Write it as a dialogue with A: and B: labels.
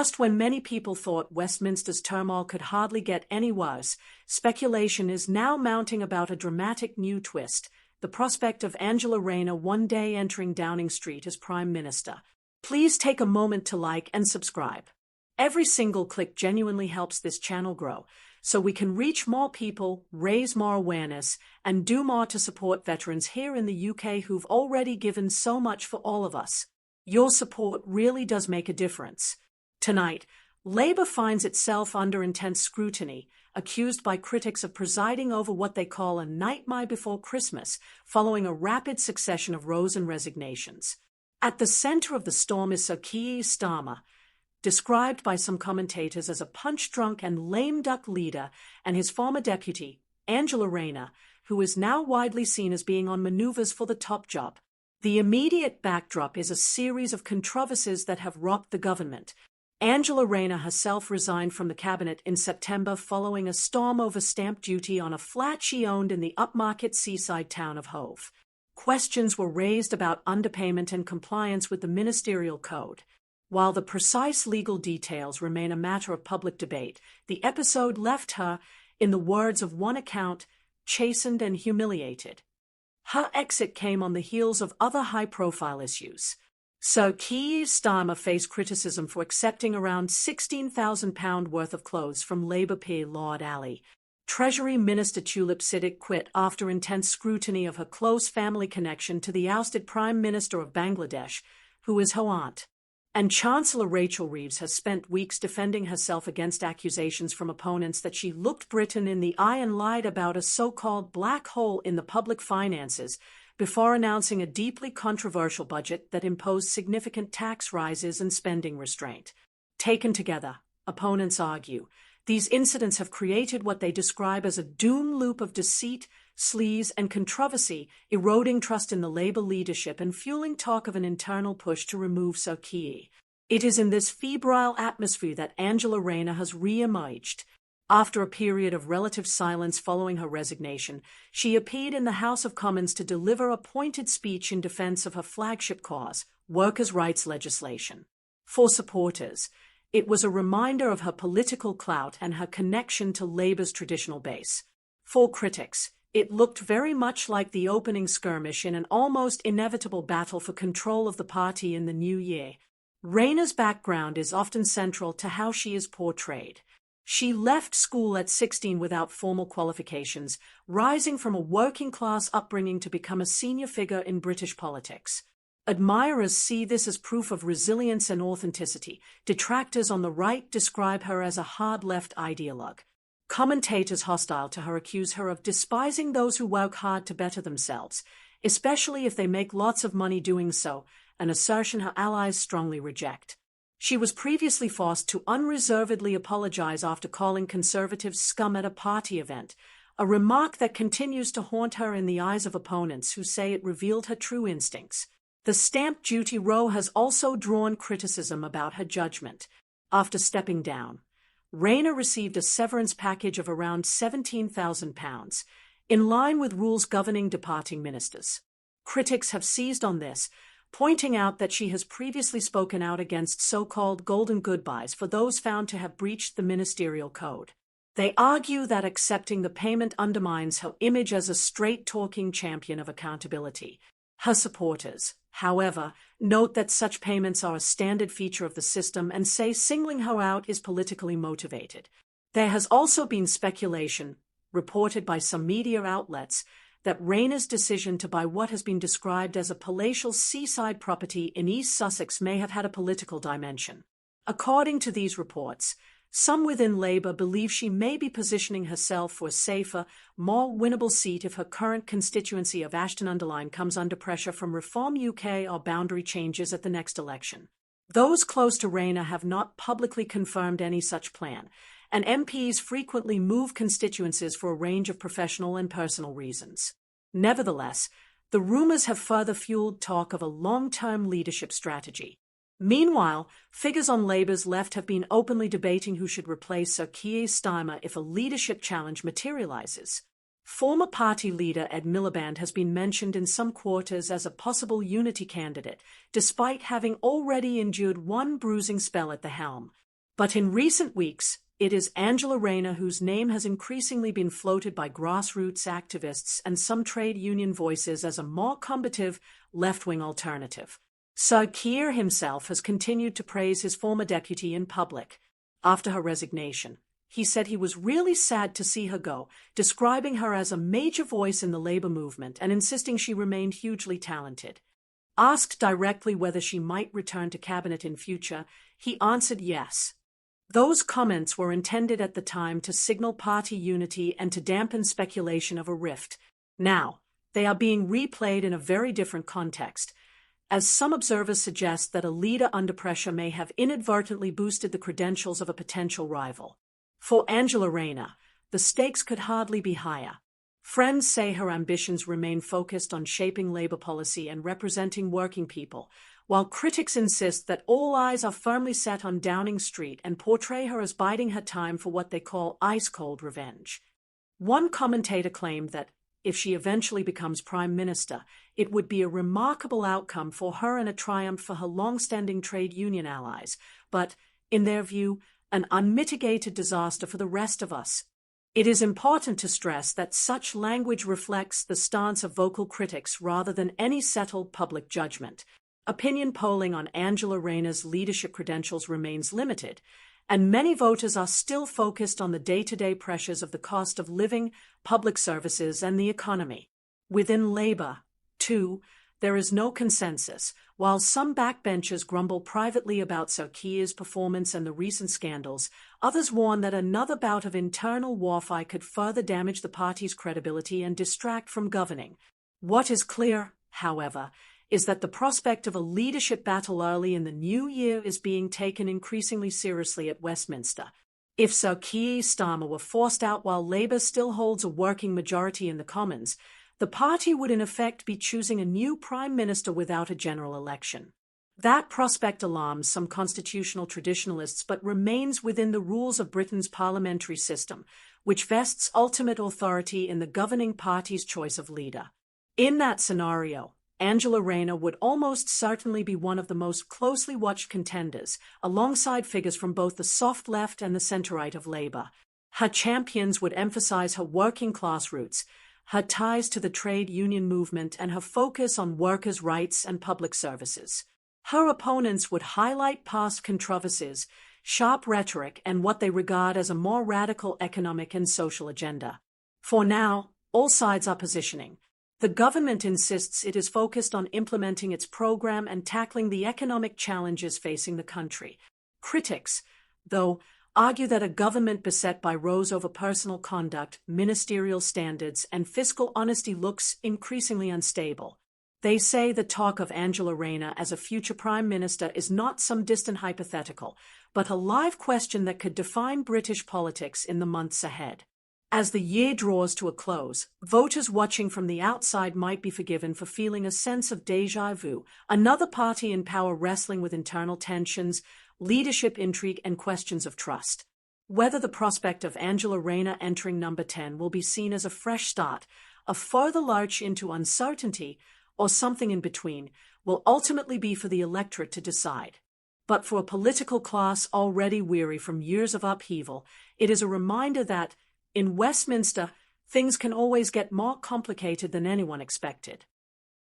A: Just when many people thought Westminster's turmoil could hardly get any worse, speculation is now mounting about a dramatic new twist: the prospect of Angela Rayner one day entering Downing Street as Prime Minister. Please take a moment to like and subscribe. Every single click genuinely helps this channel grow, so we can reach more people, raise more awareness, and do more to support veterans here in the UK who've already given so much for all of us. Your support really does make a difference. Tonight, Labour finds itself under intense scrutiny, accused by critics of presiding over what they call a nightmare before Christmas, following a rapid succession of rows and resignations. At the centre of the storm is Sir Keir Starmer, described by some commentators as a punch-drunk and lame-duck leader, and his former deputy, Angela Rayner, who is now widely seen as being on manoeuvres for the top job. The immediate backdrop is a series of controversies that have rocked the government. Angela Rayner herself resigned from the cabinet in September following a storm over stamp duty on a flat she owned in the upmarket seaside town of Hove. Questions were raised about underpayment and compliance with the ministerial code. While the precise legal details remain a matter of public debate, the episode left her, in the words of one account, chastened and humiliated. Her exit came on the heels of other high-profile issues. Sir Keir Starmer faced criticism for accepting around £16,000 worth of clothes from Labour peer Lord Ali. Treasury Minister Tulip Siddiq quit after intense scrutiny of her close family connection to the ousted Prime Minister of Bangladesh, who is her aunt. And Chancellor Rachel Reeves has spent weeks defending herself against accusations from opponents that she looked Britain in the eye and lied about a so-called black hole in the public finances, before announcing a deeply controversial budget that imposed significant tax rises and spending restraint. Taken together, opponents argue, these incidents have created what they describe as a doom loop of deceit, sleaze, and controversy, eroding trust in the Labour leadership and fueling talk of an internal push to remove Sir Keir. It is in this febrile atmosphere that Angela Rayner has re-emerged. After a period of relative silence following her resignation, she appeared in the House of Commons to deliver a pointed speech in defence of her flagship cause, workers' rights legislation. For supporters, it was a reminder of her political clout and her connection to Labour's traditional base. For critics, it looked very much like the opening skirmish in an almost inevitable battle for control of the party in the new year. Rayner's background is often central to how she is portrayed. She left school at 16 without formal qualifications, rising from a working-class upbringing to become a senior figure in British politics. Admirers see this as proof of resilience and authenticity. Detractors on the right describe her as a hard-left ideologue. Commentators hostile to her accuse her of despising those who work hard to better themselves, especially if they make lots of money doing so, an assertion her allies strongly reject. She was previously forced to unreservedly apologize after calling Conservatives scum at a party event, a remark that continues to haunt her in the eyes of opponents who say it revealed her true instincts. The stamp duty row has also drawn criticism about her judgment. After stepping down, Rayner received a severance package of around £17,000, in line with rules governing departing ministers. Critics have seized on this, pointing out that she has previously spoken out against so-called golden goodbyes for those found to have breached the ministerial code. They argue that accepting the payment undermines her image as a straight-talking champion of accountability. Her supporters, however, note that such payments are a standard feature of the system and say singling her out is politically motivated. There has also been speculation, reported by some media outlets, that Rayner's decision to buy what has been described as a palatial seaside property in East Sussex may have had a political dimension. According to these reports, some within Labour believe she may be positioning herself for a safer, more winnable seat if her current constituency of Ashton-under-Lyne comes under pressure from Reform UK or boundary changes at the next election. Those close to Rayner have not publicly confirmed any such plan, and MPs frequently move constituencies for a range of professional and personal reasons. Nevertheless, the rumours have further fueled talk of a long-term leadership strategy. Meanwhile, figures on Labour's left have been openly debating who should replace Sir Keir Starmer if a leadership challenge materialises. Former party leader Ed Miliband has been mentioned in some quarters as a possible unity candidate, despite having already endured one bruising spell at the helm. But in recent weeks, it is Angela Rayner whose name has increasingly been floated by grassroots activists and some trade union voices as a more combative, left-wing alternative. Sir Keir himself has continued to praise his former deputy in public. After her resignation, he said he was really sad to see her go, describing her as a major voice in the Labour movement and insisting she remained hugely talented. Asked directly whether she might return to cabinet in future, he answered yes. Those comments were intended at the time to signal party unity and to dampen speculation of a rift. Now, they are being replayed in a very different context, as some observers suggest that a leader under pressure may have inadvertently boosted the credentials of a potential rival. For Angela Rayner, the stakes could hardly be higher. Friends say her ambitions remain focused on shaping Labour policy and representing working people, while critics insist that all eyes are firmly set on Downing Street and portray her as biding her time for what they call ice-cold revenge. One commentator claimed that, if she eventually becomes Prime Minister, it would be a remarkable outcome for her and a triumph for her long-standing trade union allies, but, in their view, an unmitigated disaster for the rest of us. It is important to stress that such language reflects the stance of vocal critics rather than any settled public judgment. Opinion polling on Angela Rayner's leadership credentials remains limited, and many voters are still focused on the day-to-day pressures of the cost of living, public services, and the economy. Within Labour, too, there is no consensus. While some backbenchers grumble privately about Sir Keir's performance and the recent scandals, others warn that another bout of internal warfare could further damage the party's credibility and distract from governing. What is clear, however, is that the prospect of a leadership battle early in the new year is being taken increasingly seriously at Westminster. If Sir Keir Starmer were forced out while Labour still holds a working majority in the Commons, the party would in effect be choosing a new Prime Minister without a general election. That prospect alarms some constitutional traditionalists but remains within the rules of Britain's parliamentary system, which vests ultimate authority in the governing party's choice of leader. In that scenario, Angela Rayner would almost certainly be one of the most closely watched contenders, alongside figures from both the soft left and the centre-right of Labour. Her champions would emphasise her working-class roots, her ties to the trade union movement, and her focus on workers' rights and public services. Her opponents would highlight past controversies, sharp rhetoric, and what they regard as a more radical economic and social agenda. For now, all sides are positioning. The government insists it is focused on implementing its program and tackling the economic challenges facing the country. Critics, though, argue that a government beset by rows over personal conduct, ministerial standards, and fiscal honesty looks increasingly unstable. They say the talk of Angela Rayner as a future Prime Minister is not some distant hypothetical, but a live question that could define British politics in the months ahead. As the year draws to a close, voters watching from the outside might be forgiven for feeling a sense of déjà vu, another party in power wrestling with internal tensions, leadership intrigue, and questions of trust. Whether the prospect of Angela Rayner entering number 10 will be seen as a fresh start, a further lurch into uncertainty, or something in between, will ultimately be for the electorate to decide. But for a political class already weary from years of upheaval, it is a reminder that, in Westminster, things can always get more complicated than anyone expected.